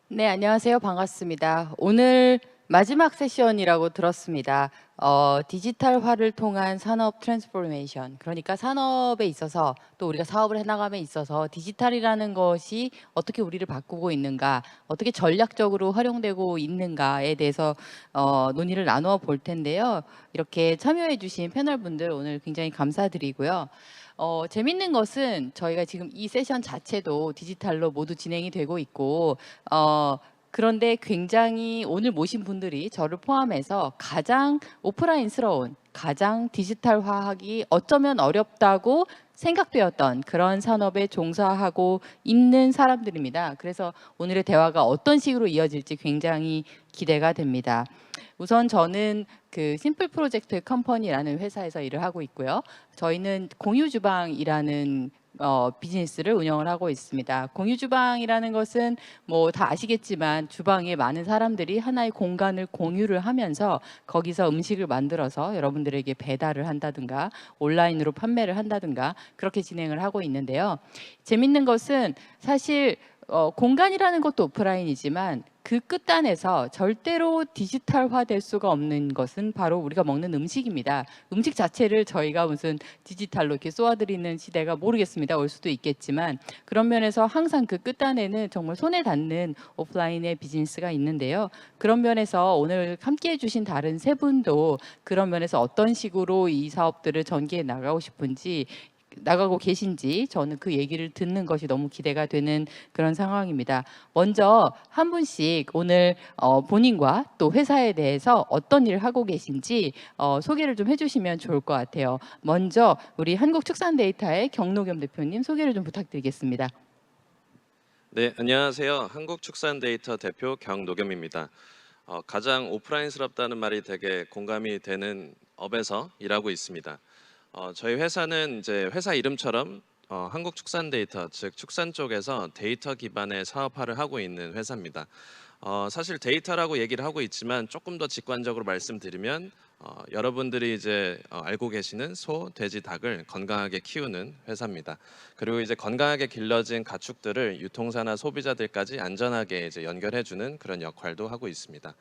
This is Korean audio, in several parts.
네, 안녕하세요. 반갑습니다. 오늘 마지막 세션이라고 들었습니다. 디지털화를 통한 산업 트랜스포메이션. 그러니까 산업에 있어서 또 우리가 사업을 해나감에 있어서 디지털이라는 것이 어떻게 우리를 바꾸고 있는가, 어떻게 전략적으로 활용되고 있는가에 대해서 논의를 나누어 볼 텐데요. 이렇게 참여해 주신 패널분들 오늘 굉장히 감사드리고요. 재밌는 것은 저희가 지금 이 세션 자체도 디지털로 모두 진행이 되고 있고, 그런데 굉장히 오늘 모신 분들이 저를 포함해서 가장 오프라인스러운, 가장 디지털화하기 어쩌면 어렵다고 생각되었던 그런 산업에 종사하고 있는 사람들입니다. 그래서 오늘의 대화가 어떤 식으로 이어질지 굉장히 기대가 됩니다. 우선 저는 그 심플 프로젝트 컴퍼니라는 회사에서 일을 하고 있고요. 저희는 공유주방이라는 비즈니스를 운영을 하고 있습니다. 공유주방이라는 것은 뭐 다 아시겠지만 주방에 많은 사람들이 하나의 공간을 공유를 하면서 거기서 음식을 만들어서 여러분들에게 배달을 한다든가 온라인으로 판매를 한다든가 그렇게 진행을 하고 있는데요. 재밌는 것은 사실 공간이라는 것도 오프라인이지만 그 끝단에서 절대로 디지털화 될 수가 없는 것은 바로 우리가 먹는 음식입니다. 음식 자체를 저희가 무슨 디지털로 이렇게 쏘아드리는 시대가 모르겠습니다. 올 수도 있겠지만 그런 면에서 항상 그 끝단에는 정말 손에 닿는 오프라인의 비즈니스가 있는데요. 그런 면에서 오늘 함께 해주신 다른 세 분도 그런 면에서 어떤 식으로 이 사업들을 전개해 나가고 싶은지 나가고 계신지 저는 그 얘기를 듣는 것이 너무 기대가 되는 그런 상황입니다. 먼저 한 분씩 오늘 본인과 또 회사에 대해서 어떤 일을 하고 계신지 소개를 좀 해주시면 좋을 것 같아요. 먼저 우리 한국축산데이터의 경노겸 대표님 소개를 좀 부탁드리겠습니다. 네, 안녕하세요. 한국축산데이터 대표 경노겸입니다. 가장 오프라인스럽다는 말이 되게 공감이 되는 업에서 일하고 있습니다. 저희 회사는 이제 회사 이름처럼 한국축산데이터, 즉 축산 쪽에서 데이터 기반의 사업화를 하고 있는 회사입니다. 사실 데이터라고 얘기를 하고 있지만 조금 더 직관적으로 말씀드리면 여러분들이 이제 알고 계시는 소, 돼지, 닭을 건강하게 키우는 회사입니다. 그리고 이제 건강하게 길러진 가축들을 유통사나 소비자들까지 안전하게 이제 연결해주는 그런 역할도 하고 있습니다.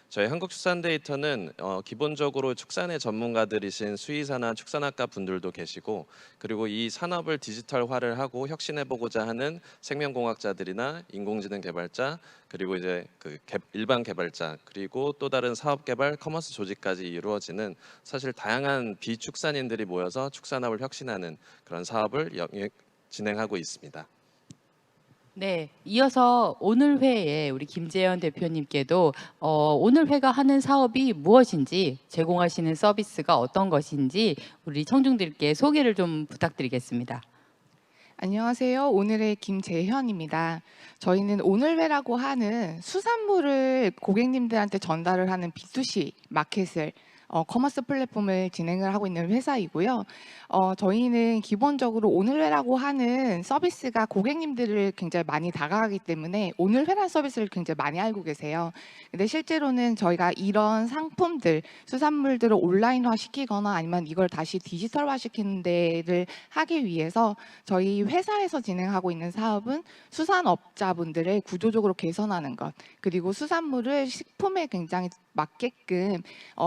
저희 한국축산데이터는 기본적으로 축산의 전문가들이신 수의사나 축산학과 분들도 계시고, 그리고 이 산업을 디지털화를 하고 혁신해보고자 하는 생명공학자들이나 인공지능 개발자, 그리고 이제 그 일반 개발자, 그리고 또 다른 사업 개발, 커머스 조직까지 이루어지는 사실 다양한 비축산인들이 모여서 축산업을 혁신하는 그런 사업을 진행하고 있습니다. 네, 이어서 오늘 회에 우리 김재현 대표님께도 오늘 회가 하는 사업이 무엇인지 제공하시는 서비스가 어떤 것인지 우리 청중들께 소개를 좀 부탁드리겠습니다. 안녕하세요. 오늘의 김재현입니다. 저희는 오늘회라고 하는 수산물을 고객님들한테 전달을 하는 B2C 마켓을 커머스 플랫폼을 진행을 하고 있는 회사이고요. 저희는 기본적으로 오늘회라고 하는 서비스가 고객님들을 굉장히 많이 다가가기 때문에 오늘회라는 서비스를 굉장히 많이 알고 계세요. 근데 실제로는 저희가 이런 상품들, 수산물들을 온라인화 시키거나 아니면 이걸 다시 디지털화 시키는 데를 하기 위해서 저희 회사에서 진행하고 있는 사업은 수산업자분들의 구조적으로 개선하는 것, 그리고 수산물을 식품에 굉장히 맞게끔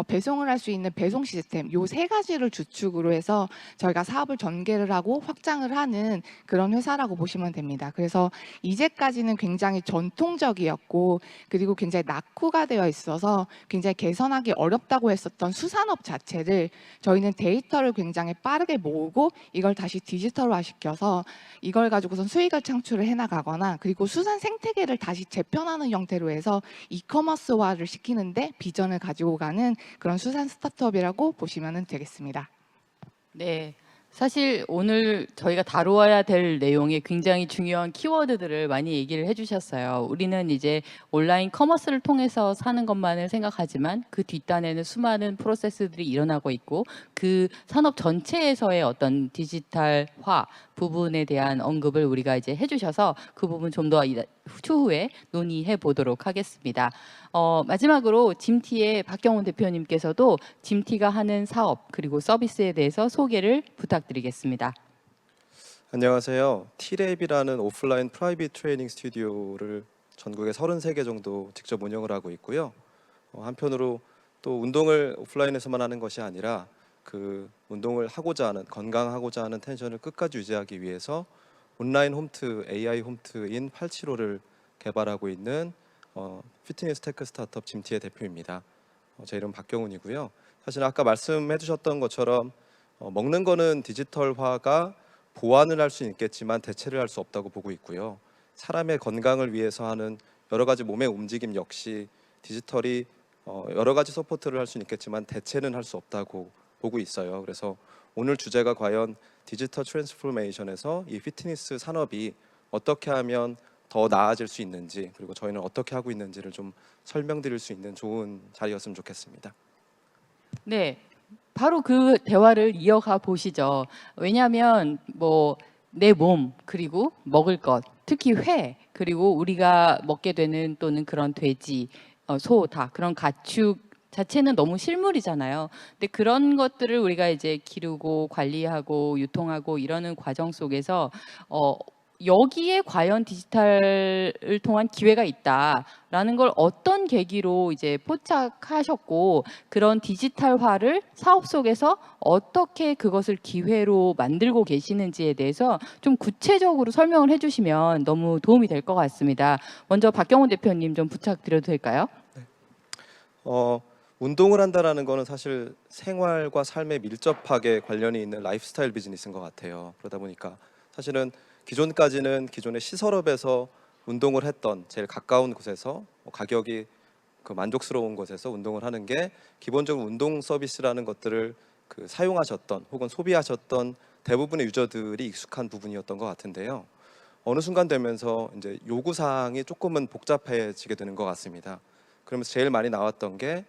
배송을 할 수 있는 배송 시스템, 요 세 가지를 주축으로 해서 저희가 사업을 전개를 하고 확장을 하는 그런 회사라고 보시면 됩니다. 그래서 이제까지는 굉장히 전통적이었고, 그리고 굉장히 낙후가 되어 있어서 굉장히 개선하기 어렵다고 했었던 수산업 자체를 저희는 데이터를 굉장히 빠르게 모으고 이걸 다시 디지털화 시켜서 이걸 가지고선 수익을 창출을 해나가거나, 그리고 수산 생태계를 다시 재편하는 형태로 해서 이커머스화를 시키는데 비전을 가지고 가는 그런 수산 스타트업이라고 보시면 되겠습니다. 네. 사실 오늘 저희가 다루어야 될 내용에 굉장히 중요한 키워드들을 많이 얘기를 해주셨어요. 우리는 이제 온라인 커머스를 통해서 사는 것만을 생각하지만 그 뒷단에는 수많은 프로세스들이 일어나고 있고 그 산업 전체에서의 어떤 디지털화 부분에 대한 언급을 우리가 이제 해주셔서 그 부분 좀 더 추후에 논의해 보도록 하겠습니다. 마지막으로 짐티의 박경훈 대표님께서도 짐티가 하는 사업 그리고 서비스에 대해서 소개를 부탁드리겠습니다. 안녕하세요. T랩이라는 오프라인 프라이빗 트레이닝 스튜디오를 전국에 33개 정도 직접 운영을 하고 있고요. 한편으로 또 운동을 오프라인에서만 하는 것이 아니라 그 운동을 하고자 하는, 건강하고자 하는 텐션을 끝까지 유지하기 위해서 온라인 홈트, AI 홈트인 875를 개발하고 있는 피트니스 테크 스타트업 짐티의 대표입니다. 제 이름 박경훈이고요. 사실 아까 말씀해 주셨던 것처럼 먹는 거는 디지털화가 보완을 할 수 있겠지만 대체를 할 수 없다고 보고 있고요. 사람의 건강을 위해서 하는 여러 가지 몸의 움직임 역시 디지털이 여러 가지 서포트를 할 수는 있겠지만 대체는 할 수 없다고 보고 있어요. 그래서 오늘 주제가 과연 디지털 트랜스포메이션에서 이 피트니스 산업이 어떻게 하면 더 나아질 수 있는지, 그리고 저희는 어떻게 하고 있는지를 좀 설명드릴 수 있는 좋은 자리였으면 좋겠습니다. 네, 바로 그 대화를 이어가 보시죠. 왜냐하면 뭐 내 몸 그리고 먹을 것, 특히 회 그리고 우리가 먹게 되는 또는 그런 돼지, 소, 닭 그런 가축 자체는 너무 실물이잖아요. 근데 그런 것들을 우리가 이제 기르고 관리하고 유통하고 이러는 과정 속에서 여기에 과연 디지털을 통한 기회가 있다라는 걸 어떤 계기로 이제 포착하셨고 그런 디지털화를 사업 속에서 어떻게 그것을 기회로 만들고 계시는지에 대해서 좀 구체적으로 설명을 해주시면 너무 도움이 될 것 같습니다. 먼저 박경훈 대표님 좀 부탁드려도 될까요? 운동을 한다라는 거는 사실 생활과 삶에 밀접하게 관련이 있는 라이프스타일 비즈니스인 것 같아요. 그러다 보니까 사실은 기존까지는 기존의 시설업에서 운동을 했던 제일 가까운 곳에서 가격이 만족스러운 곳에서 운동을 하는 게 기본적으로 운동 서비스라는 것들을 사용하셨던 혹은 소비하셨던 대부분의 유저들이 익숙한 부분이었던 것 같은데요. 어느 순간 되면서 이제 요구 사항이 조금은 복잡해지게 되는 것 같습니다. 그러면서 제일 많이 나왔던 게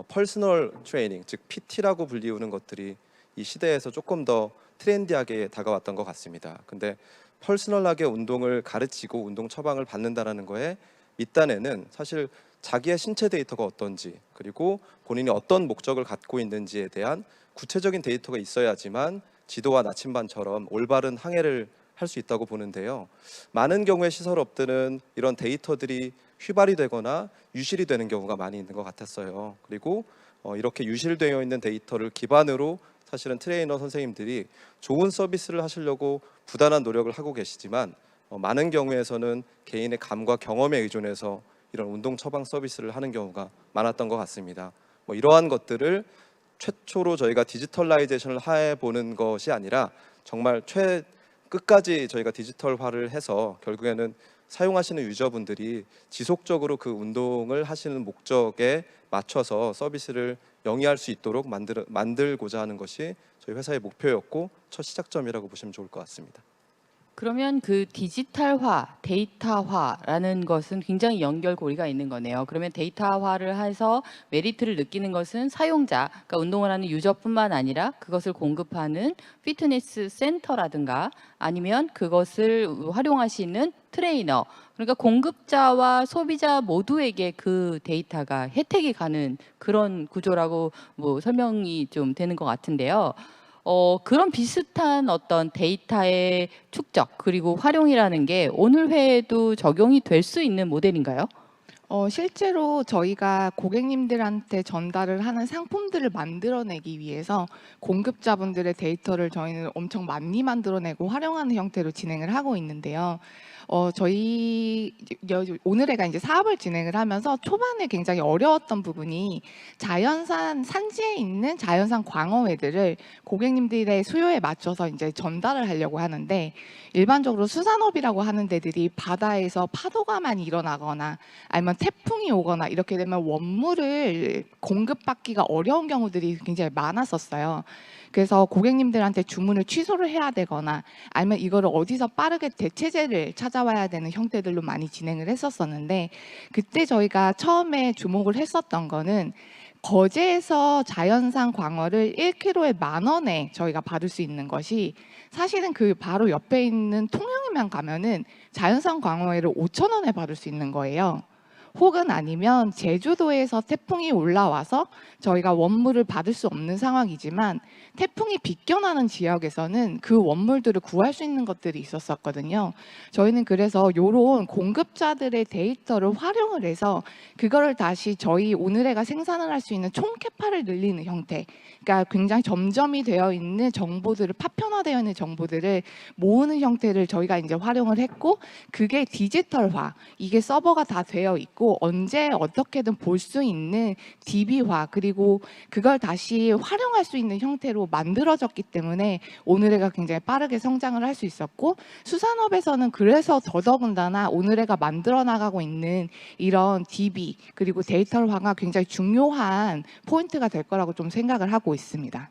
퍼스널 트레이닝, 즉 PT라고 불리우는 것들이 이 시대에서 조금 더 트렌디하게 다가왔던 것 같습니다. 근데 퍼스널하게 운동을 가르치고 운동 처방을 받는다라는 거에 밑단에는 사실 자기의 신체 데이터가 어떤지, 그리고 본인이 어떤 목적을 갖고 있는지에 대한 구체적인 데이터가 있어야지만 지도와 나침반처럼 올바른 항해를 할 수 있다고 보는데요. 많은 경우의 시설업들은 이런 데이터들이 휘발이 되거나 유실이 되는 경우가 많이 있는 것 같았어요. 그리고 이렇게 유실되어 있는 데이터를 기반으로 사실은 트레이너 선생님들이 좋은 서비스를 하시려고 부단한 노력을 하고 계시지만 많은 경우에서는 개인의 감과 경험에 의존해서 이런 운동 처방 서비스를 하는 경우가 많았던 것 같습니다. 이러한 것들을 최초로 저희가 디지털라이제이션을 해보는 것이 아니라 정말 끝까지 저희가 디지털화를 해서 결국에는 사용하시는 유저분들이 지속적으로 그 운동을 하시는 목적에 맞춰서 서비스를 영위할 수 있도록 만들고자 하는 것이 저희 회사의 목표였고 첫 시작점이라고 보시면 좋을 것 같습니다. 그러면 그 디지털화, 데이터화라는 것은 굉장히 연결고리가 있는 거네요. 그러면 데이터화를 해서 메리트를 느끼는 것은 사용자, 그러니까 운동을 하는 유저뿐만 아니라 그것을 공급하는 피트니스 센터라든가 아니면 그것을 활용하시는 트레이너, 그러니까 공급자와 소비자 모두에게 그 데이터가 혜택이 가는 그런 구조라고 설명이 좀 되는 것 같은데요. 그런 비슷한 어떤 데이터의 축적 그리고 활용이라는 게 오늘 회에도 적용이 될 수 있는 모델인가요? 실제로 저희가 고객님들한테 전달을 하는 상품들을 만들어내기 위해서 공급자분들의 데이터를 저희는 엄청 많이 만들어내고 활용하는 형태로 진행을 하고 있는데요. 저희 오늘애가 이제 사업을 진행을 하면서 초반에 굉장히 어려웠던 부분이 자연산 산지에 있는 자연산 광어회들을 고객님들의 수요에 맞춰서 이제 전달을 하려고 하는데 일반적으로 수산업이라고 하는 데들이 바다에서 파도가 많이 일어나거나 아니면 태풍이 오거나 이렇게 되면 원물을 공급받기가 어려운 경우들이 굉장히 많았었어요. 그래서 고객님들한테 주문을 취소를 해야 되거나 아니면 이거를 어디서 빠르게 대체제를 찾아와야 되는 형태들로 많이 진행을 했었었는데 그때 저희가 처음에 주목을 했었던 거는 거제에서 자연산 광어를 1kg에 10,000원에 저희가 받을 수 있는 것이 사실은 그 바로 옆에 있는 통영에만 가면은 자연산 광어회를 5,000원에 받을 수 있는 거예요. 혹은 아니면 제주도에서 태풍이 올라와서 저희가 원물을 받을 수 없는 상황이지만 태풍이 비껴나는 지역에서는 그 원물들을 구할 수 있는 것들이 있었었거든요. 저희는 그래서 요런 공급자들의 데이터를 활용을 해서 그거를 다시 저희 오늘해가 생산을 할 수 있는 총 캐파를 늘리는 형태, 그러니까 굉장히 점점이 되어 있는 정보들을, 파편화되어 있는 정보들을 모으는 형태를 저희가 이제 활용을 했고, 그게 디지털화, 이게 서버가 다 되어 있고 언제 어떻게든 볼 수 있는 DB화, 그리고 그걸 다시 활용할 수 있는 형태로 만들어졌기 때문에 오늘해가 굉장히 빠르게 성장을 할 수 있었고, 수산업에서는 그래서 더더군다나 오늘해가 만들어 나가고 있는 이런 DB 그리고 데이터화가 굉장히 중요한 포인트가 될 거라고 좀 생각을 하고 있습니다.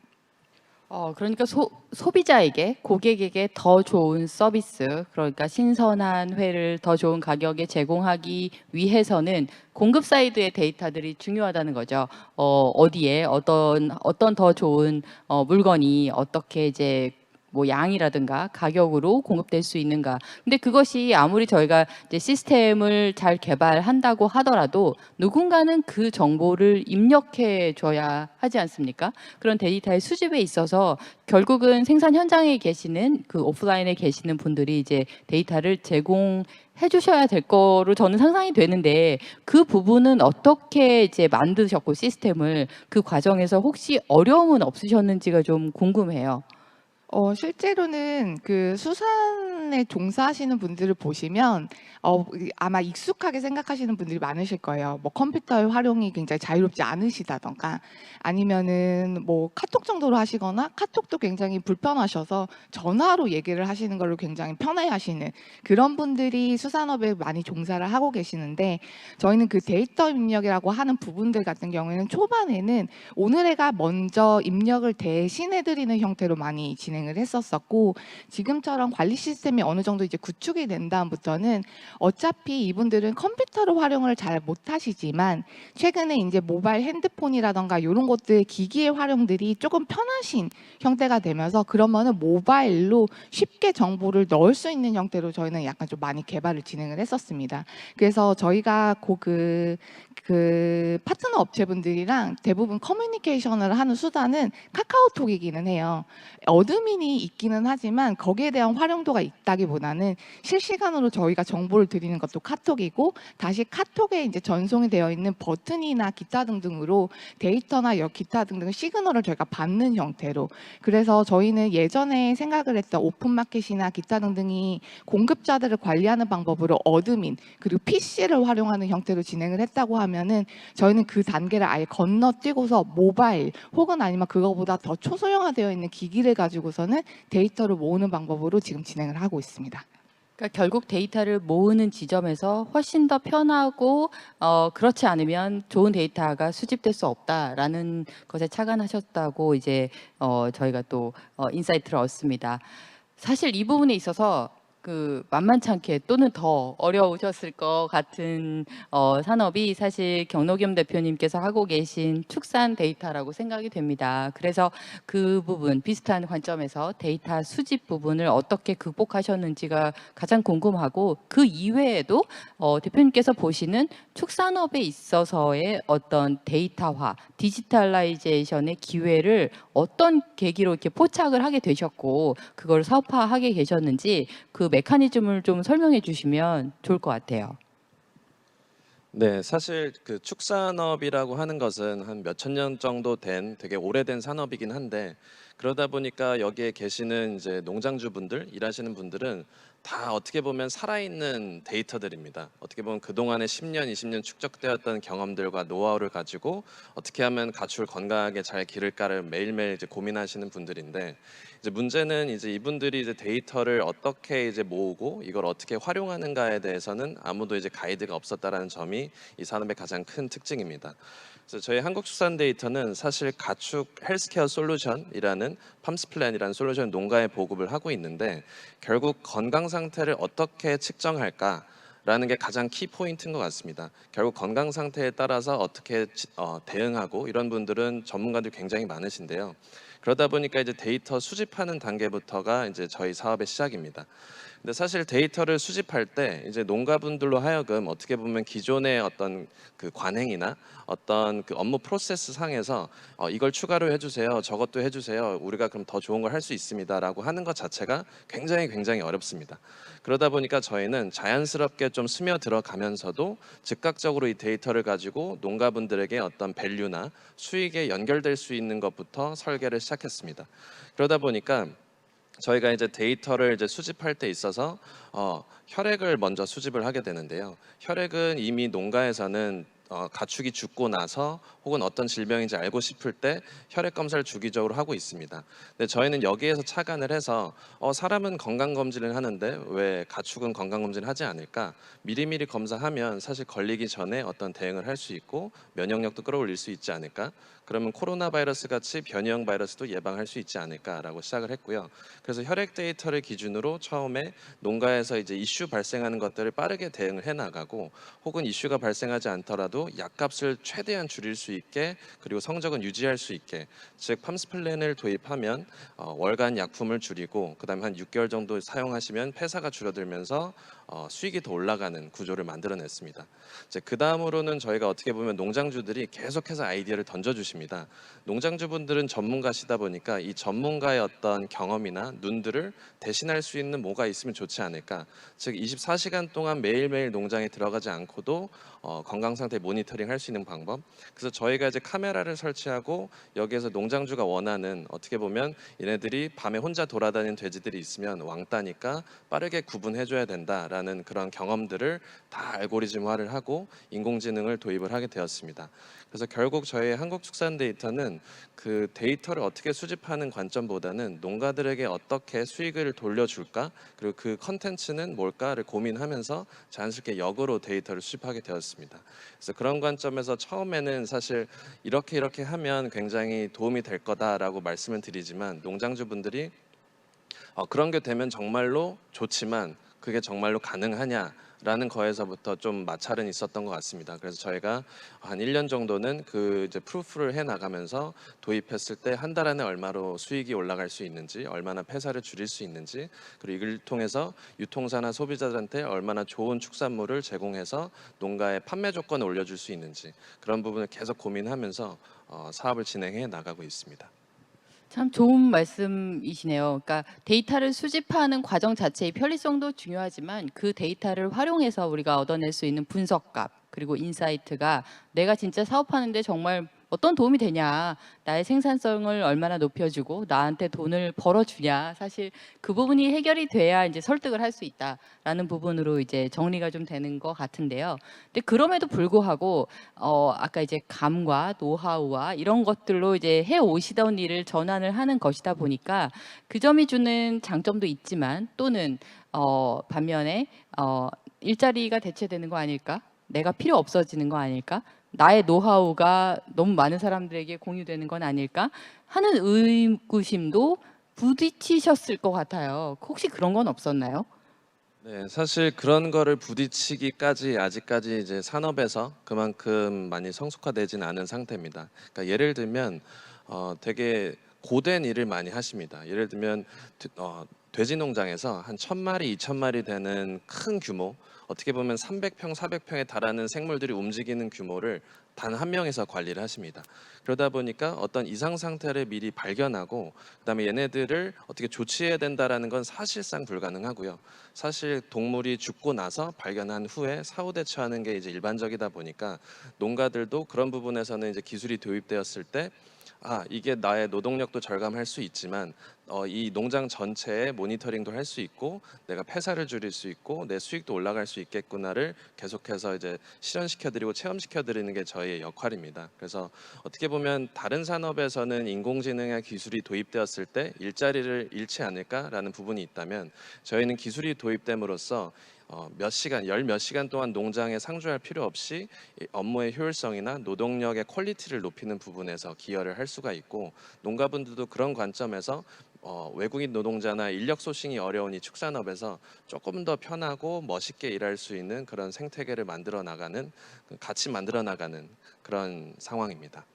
그러니까 소비자에게, 고객에게 더 좋은 서비스, 그러니까 신선한 회를 더 좋은 가격에 제공하기 위해서는 공급 사이드의 데이터들이 중요하다는 거죠. 어디에 어떤 더 좋은 물건이 어떻게 이제 뭐 양이라든가 가격으로 공급될 수 있는가. 근데 그것이 아무리 저희가 이제 시스템을 잘 개발한다고 하더라도 누군가는 그 정보를 입력해 줘야 하지 않습니까? 그런 데이터의 수집에 있어서 결국은 생산 현장에 계시는, 그 오프라인에 계시는 분들이 이제 데이터를 제공해 주셔야 될 거로 저는 상상이 되는데, 그 부분은 어떻게 이제 만드셨고 시스템을, 그 과정에서 혹시 어려움은 없으셨는지가 좀 궁금해요. 실제로는 그 수산에 종사하시는 분들을 보시면 아마 익숙하게 생각하시는 분들이 많으실 거예요. 뭐 컴퓨터의 활용이 굉장히 자유롭지 않으시다던가, 아니면은 뭐 카톡 정도로 하시거나 카톡도 굉장히 불편하셔서 전화로 얘기를 하시는 걸로 굉장히 편해하시는 그런 분들이 수산업에 많이 종사를 하고 계시는데, 저희는 그 데이터 입력이라고 하는 부분들 같은 경우에는 초반에는 오늘해가 먼저 입력을 대신해 드리는 형태로 많이 진행을 했었었고, 지금처럼 관리 시스템이 어느 정도 이제 구축이 된 다음부터는 어차피 이분들은 컴퓨터를 활용을 잘 못하시지만 최근에 이제 모바일 핸드폰이라던가 이런 것들 기기의 활용들이 조금 편하신 형태가 되면서, 그러면은 모바일로 쉽게 정보를 넣을 수 있는 형태로 저희는 약간 좀 많이 개발을 진행을 했었습니다. 그래서 저희가 그 파트너 업체분들이랑 대부분 커뮤니케이션을 하는 수단은 카카오톡이기는 해요. 어드민이 있기는 하지만 거기에 대한 활용도가 있다기보다는 실시간으로 저희가 정보를 드리는 것도 카톡이고, 다시 카톡에 이제 전송이 되어 있는 버튼이나 기타 등등으로 데이터나 기타 등등 시그널을 저희가 받는 형태로, 그래서 저희는 예전에 생각을 했던 오픈마켓이나 기타 등등이 공급자들을 관리하는 방법으로 어드민 그리고 PC를 활용하는 형태로 진행을 했다고 하면은, 저희는 그 단계를 아예 건너뛰고서 모바일 혹은 아니면 그거보다 더 초소형화되어 있는 기기를 가지고서는 데이터를 모으는 방법으로 지금 진행을 하고 있습니다. 그러니까 결국 데이터를 모으는 지점에서 훨씬 더 편하고, 그렇지 않으면 좋은 데이터가 수집될 수 없다라는 것에 착안하셨다고 이제 저희가 또 인사이트를 얻습니다. 사실 이 부분에 있어서 그 만만치 않게 또는 더 어려우셨을 것 같은 산업이 사실 경노겸 대표님께서 하고 계신 축산 데이터라고 생각이 됩니다. 그래서 그 부분, 비슷한 관점에서 데이터 수집 부분을 어떻게 극복하셨는지가 가장 궁금하고, 그 이외에도 대표님께서 보시는 축산업에 있어서의 어떤 데이터화, 디지털라이제이션의 기회를 어떤 계기로 이렇게 포착을 하게 되셨고 그걸 사업화하게 계셨는지, 그 메커니즘을 좀 설명해 주시면 좋을 것 같아요. 네, 사실 그 축산업이라고 하는 것은 한 몇천 년 정도 된 되게 오래된 산업이긴 한데, 그러다 보니까 여기에 계시는 이제 농장주분들, 일하시는 분들은 다 어떻게 보면 살아있는 데이터들입니다. 어떻게 보면 그동안에 10년, 20년 축적되었던 경험들과 노하우를 가지고 어떻게 하면 가축을 건강하게 잘 기를까를 매일매일 이제 고민하시는 분들인데, 이제 문제는 이제 이분들이 이제 데이터를 어떻게 이제 모으고 이걸 어떻게 활용하는가에 대해서는 아무도 이제 가이드가 없었다라는 점이 이 산업의 가장 큰 특징입니다. 그래서 저희 한국축산데이터는 사실 가축 헬스케어 솔루션이라는 팜스플랜이라는 솔루션 농가에 보급을 하고 있는데, 결국 건강 상태를 어떻게 측정할까? 라는 게 가장 키 포인트인 것 같습니다. 결국 건강 상태에 따라서 어떻게 대응하고, 이런 분들은 전문가들이 굉장히 많으신데요. 그러다 보니까 이제 데이터 수집하는 단계부터가 이제 저희 사업의 시작입니다. 근데 사실 데이터를 수집할 때 이제 농가분들로 하여금 어떻게 보면 기존의 어떤 그 관행이나 어떤 그 업무 프로세스 상에서 이걸 추가로 해주세요, 저것도 해주세요, 우리가 그럼 더 좋은 걸 할 수 있습니다라고 하는 것 자체가 굉장히 어렵습니다. 그러다 보니까 저희는 자연스럽게 좀 스며들어 가면서도 즉각적으로 이 데이터를 가지고 농가분들에게 어떤 밸류나 수익에 연결될 수 있는 것부터 설계를 시작했습니다. 그러다 보니까 저희가 이제 데이터를 이제 수집할 때 있어서 혈액을 먼저 수집을 하게 되는데요. 혈액은 이미 농가에서는 가축이 죽고 나서 혹은 어떤 질병인지 알고 싶을 때 혈액 검사를 주기적으로 하고 있습니다. 근데 저희는 여기에서 착안을 해서 사람은 건강 검진을 하는데 왜 가축은 건강 검진을 하지 않을까? 미리미리 검사하면 사실 걸리기 전에 어떤 대응을 할 수 있고 면역력도 끌어올릴 수 있지 않을까? 그러면 코로나 바이러스 같이 변이형 바이러스도 예방할 수 있지 않을까라고 시작을 했고요. 그래서 혈액 데이터를 기준으로 처음에 농가에서 이제 이슈 발생하는 것들을 빠르게 대응을 해 나가고 혹은 이슈가 발생하지 않더라도 약값을 최대한 줄일 수 있게 그리고 성적은 유지할 수 있게 즉 팜스 플랜을 도입하면 월간 약품을 줄이고 그다음에 한 6개월 정도 사용하시면 폐사가 줄어들면서 수익이 더 올라가는 구조를 만들어냈습니다. 이제 그 다음으로는 저희가 어떻게 보면 농장주들이 계속해서 아이디어를 던져주십니다. 농장주분들은 전문가시다 보니까 이 전문가의 어떤 경험이나 눈들을 대신할 수 있는 뭐가 있으면 좋지 않을까. 즉 24시간 동안 매일매일 농장에 들어가지 않고도 건강 상태 모니터링 할 수 있는 방법. 그래서 저희가 이제 카메라를 설치하고 여기에서 농장주가 원하는 어떻게 보면 얘네들이 밤에 혼자 돌아다니는 돼지들이 있으면 왕따니까 빠르게 구분해줘야 된다라는 그런 경험들을 다 알고리즘화를 하고 인공지능을 도입을 하게 되었습니다. 그래서 결국 저희 한국축산데이터는 그 데이터를 어떻게 수집하는 관점보다는 농가들에게 어떻게 수익을 돌려줄까 그리고 그 컨텐츠는 뭘까를 고민하면서 자연스럽게 역으로 데이터를 수집하게 되었습니다. 그래서 그런 관점에서 처음에는 사실 이렇게 하면 굉장히 도움이 될 거다라고 말씀을 드리지만 농장주분들이 그런 게 되면 정말로 좋지만 그게 정말로 가능하냐라는 거에서부터 좀 마찰은 있었던 것 같습니다. 그래서 저희가 한 1년 정도는 그 이제 프루프를 해 나가면서 도입했을 때 한 달 안에 얼마로 수익이 올라갈 수 있는지, 얼마나 폐사를 줄일 수 있는지, 그리고 이걸 통해서 유통사나 소비자들한테 얼마나 좋은 축산물을 제공해서 농가의 판매 조건을 올려줄 수 있는지 그런 부분을 계속 고민하면서 사업을 진행해 나가고 있습니다. 참 좋은 말씀이시네요. 그러니까 데이터를 수집하는 과정 자체의 편리성도 중요하지만 그 데이터를 활용해서 우리가 얻어낼 수 있는 분석값 그리고 인사이트가 내가 진짜 사업하는데 정말 어떤 도움이 되냐, 나의 생산성을 얼마나 높여주고 나한테 돈을 벌어주냐, 사실 그 부분이 해결이 돼야 이제 설득을 할 수 있다라는 부분으로 이제 정리가 좀 되는 것 같은데요. 근데 그럼에도 불구하고 아까 이제 감과 노하우와 이런 것들로 이제 해 오시던 일을 전환을 하는 것이다 보니까 그 점이 주는 장점도 있지만 또는 반면에 일자리가 대체되는 거 아닐까? 내가 필요 없어지는 거 아닐까? 나의 노하우가 너무 많은 사람들에게 공유되는 건 아닐까? 하는 의구심도 부딪히셨을 것 같아요. 혹시 그런 건 없었나요? 네, 사실 그런 거를 부딪히기까지 아직까지 이제 산업에서 그만큼 많이 성숙화되진 않은 상태입니다. 그러니까 예를 들면 되게 고된 일을 많이 하십니다. 예를 들면 돼지 농장에서 한 1,000마리, 2,000마리 되는 큰 규모, 어떻게 보면 300평, 400평에 달하는 생물들이 움직이는 규모를 단 한 명에서 관리를 하십니다. 그러다 보니까 어떤 이상 상태를 미리 발견하고 그다음에 얘네들을 어떻게 조치해야 된다라는 건 사실상 불가능하고요. 사실 동물이 죽고 나서 발견한 후에 사후 대처하는 게 이제 일반적이다 보니까 농가들도 그런 부분에서는 이제 기술이 도입되었을 때 이게 나의 노동력도 절감할 수 있지만 이 농장 전체의 모니터링도 할 수 있고 내가 폐사를 줄일 수 있고 내 수익도 올라갈 수 있겠구나를 계속해서 이제 실현시켜드리고 체험시켜드리는 게 저희의 역할입니다. 그래서 어떻게 보면 다른 산업에서는 인공지능의 기술이 도입되었을 때 일자리를 잃지 않을까라는 부분이 있다면 저희는 기술이 도입됨으로써 몇 시간, 열 몇 시간 동안 농장에 상주할 필요 없이 이 업무의 효율성이나 노동력의 퀄리티를 높이는 부분에서 기여를 할 수가 있고 농가분들도 그런 관점에서 외국인 노동자나 인력 소싱이 어려운 이 축산업에서 조금 더 편하고 멋있게 일할 수 있는 그런 생태계를 만들어 나가는 같이 만들어 나가는 그런 상황입니다.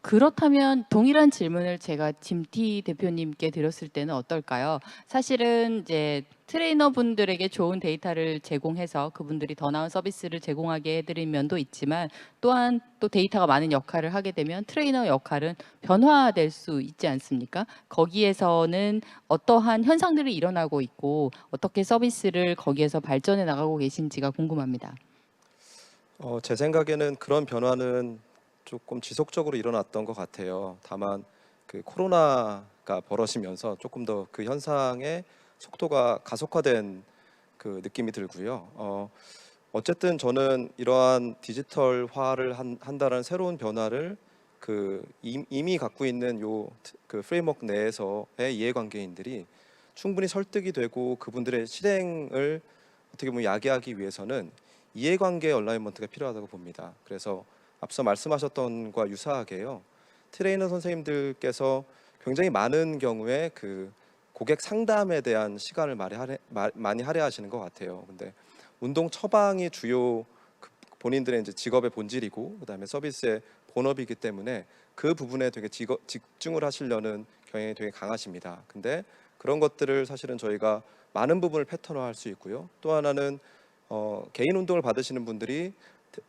그렇다면 동일한 질문을 제가 짐티 대표님께 드렸을 때는 어떨까요? 사실은 이제 트레이너분들에게 좋은 데이터를 제공해서 그분들이 더 나은 서비스를 제공하게 해드린 면도 있지만 또한 또 데이터가 많은 역할을 하게 되면 트레이너 역할은 변화될 수 있지 않습니까? 거기에서는 어떠한 현상들이 일어나고 있고 어떻게 서비스를 거기에서 발전해 나가고 계신지가 궁금합니다. 제 생각에는 그런 변화는 조금 지속적으로 일어났던 것 같아요. 다만 그 코로나가 벌어지면서 조금 더 그 현상의 속도가 가속화된 그 느낌이 들고요. 어쨌든 저는 이러한 디지털화를 한다는 새로운 변화를 그 이미 갖고 있는 그 프레임워크 내에서의 이해관계인들이 충분히 설득이 되고 그분들의 실행을 어떻게 보면 야기하기 위해서는 이해관계 얼라이먼트가 필요하다고 봅니다. 그래서 앞서 말씀하셨던 것과 유사하게요. 트레이너 선생님들께서 굉장히 많은 경우에 그 고객 상담에 대한 시간을 많이 할애하시는 것 같아요. 근데 운동 처방이 주요 본인들의 이제 직업의 본질이고 그다음에 서비스의 본업이기 때문에 그 부분에 되게 집중을 하시려는 경향이 되게 강하십니다. 근데 그런 것들을 사실은 저희가 많은 부분을 패턴화할 수 있고요. 또 하나는 개인 운동을 받으시는 분들이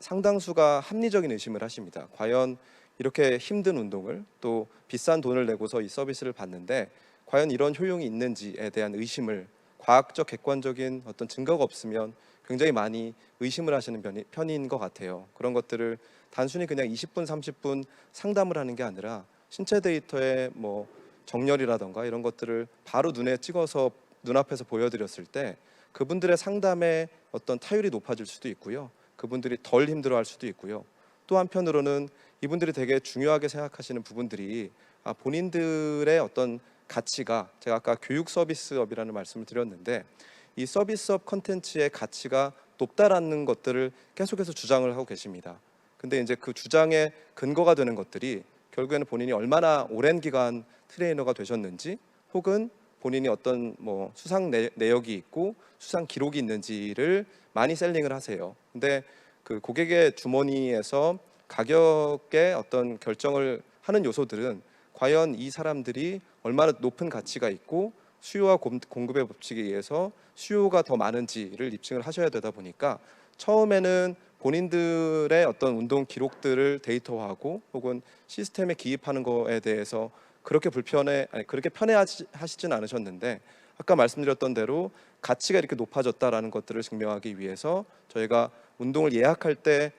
상당수가 합리적인 의심을 하십니다. 과연 이렇게 힘든 운동을 또 비싼 돈을 내고서 이 서비스를 받는데 과연 이런 효용이 있는지에 대한 의심을 과학적 객관적인 어떤 증거가 없으면 굉장히 많이 의심을 하시는 편인 것 같아요. 그런 것들을 단순히 그냥 20분, 30분 상담을 하는 게 아니라 신체 데이터의 뭐 정렬이라던가 이런 것들을 바로 눈에 찍어서 눈앞에서 보여드렸을 때 그분들의 상담의 어떤 타율이 높아질 수도 있고요. 그분들이 덜 힘들어할 수도 있고요. 또 한편으로는 이분들이 되게 중요하게 생각하시는 부분들이 본인들의 어떤 가치가 제가 아까 교육 서비스업이라는 말씀을 드렸는데 이 서비스업 컨텐츠의 가치가 높다라는 것들을 계속해서 주장을 하고 계십니다. 근데 이제 그 주장의 근거가 되는 것들이 결국에는 본인이 얼마나 오랜 기간 트레이너가 되셨는지 혹은 본인이 어떤 뭐 수상 내역이 있고 수상 기록이 있는지를 많이 셀링을 하세요. 근데 그 고객의 주머니에서 가격의 어떤 결정을 하는 요소들은 과연 이 사람들이 얼마나 높은 가치가 있고 수요와 공급의 법칙에 의해서 수요가 더 많은지를 입증을 하셔야 되다 보니까 처음에는 본인들의 어떤 운동 기록들을 데이터화하고 혹은 시스템에 기입하는 거에 대해서 그렇게 편해하시진 않으셨는데 아까 말씀드렸던 대로 가치가 이렇게 높아졌다라는 것들을 증명하기 위해서 저희가 운동을 예약할 때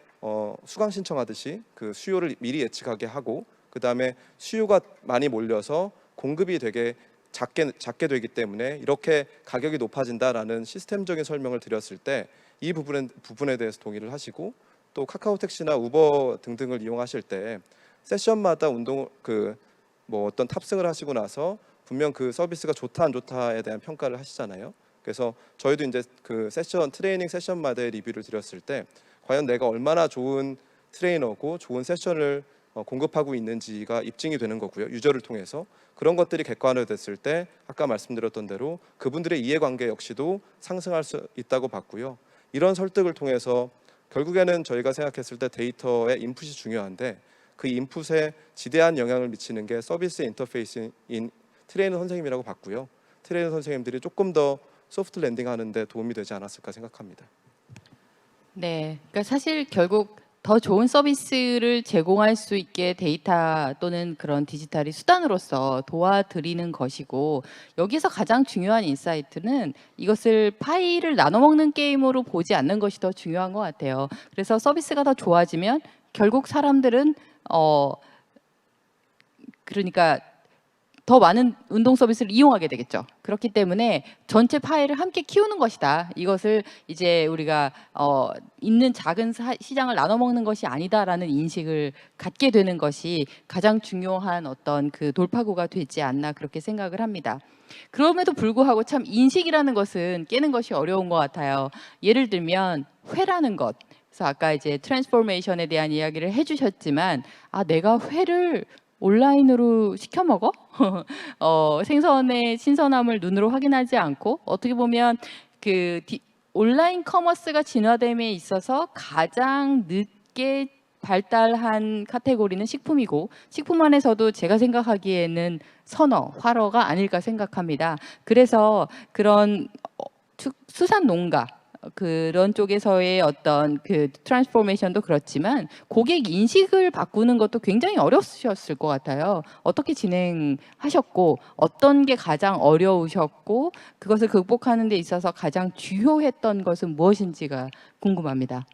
수강 신청하듯이 그 수요를 미리 예측하게 하고 그 다음에 수요가 많이 몰려서 공급이 되게 작게 되기 때문에 이렇게 가격이 높아진다라는 시스템적인 설명을 드렸을 때 이 부분에 대해서 동의를 하시고 또 카카오 택시나 우버 등등을 이용하실 때 세션마다 뭐 어떤 탑승을 하시고 나서 분명 그 서비스가 좋다 안 좋다에 대한 평가를 하시잖아요. 그래서 저희도 이제 그 트레이닝 세션마다의 리뷰를 드렸을 때 과연 내가 얼마나 좋은 트레이너고 좋은 세션을 공급하고 있는지가 입증이 되는 거고요. 유저를 통해서 그런 것들이 객관화됐을 때 아까 말씀드렸던 대로 그분들의 이해관계 역시도 상승할 수 있다고 봤고요. 이런 설득을 통해서 결국에는 저희가 생각했을 때 데이터의 인풋이 중요한데 그 인풋에 지대한 영향을 미치는 게 서비스 인터페이스인 트레이너 선생님이라고 봤고요. 트레이너 선생님들이 조금 더 소프트 랜딩하는 데 도움이 되지 않았을까 생각합니다. 네, 그러니까 사실 결국 더 좋은 서비스를 제공할 수 있게 데이터 또는 그런 디지털이 수단으로서 도와드리는 것이고 여기서 가장 중요한 인사이트는 이것을 파이를 나눠 먹는 게임으로 보지 않는 것이 더 중요한 것 같아요. 그래서 서비스가 더 좋아지면 결국 사람들은 그러니까 더 많은 운동 서비스를 이용하게 되겠죠. 그렇기 때문에 전체 파이를 함께 키우는 것이다. 이것을 이제 우리가 있는 작은 시장을 나눠 먹는 것이 아니다라는 인식을 갖게 되는 것이 가장 중요한 어떤 그 돌파구가 되지 않나 그렇게 생각을 합니다. 그럼에도 불구하고 참 인식이라는 것은 깨는 것이 어려운 것 같아요. 예를 들면 회라는 것. 그래서 아까 이제 트랜스포메이션에 대한 이야기를 해주셨지만 내가 회를 온라인으로 시켜 먹어? 생선의 신선함을 눈으로 확인하지 않고 어떻게 보면 온라인 커머스가 진화됨에 있어서 가장 늦게 발달한 카테고리는 식품이고 식품 안에서도 제가 생각하기에는 화러가 아닐까 생각합니다. 그래서 그런 수산 농가 그런 쪽에서의 어떤 그 트랜스포메이션도 그렇지만 고객 인식을 바꾸는 것도 굉장히 어려우셨을 것 같아요. 어떻게 진행하셨고 어떤 게 가장 어려우셨고 그것을 극복하는 데 있어서 가장 주요했던 것은 무엇인지가 궁금합니다.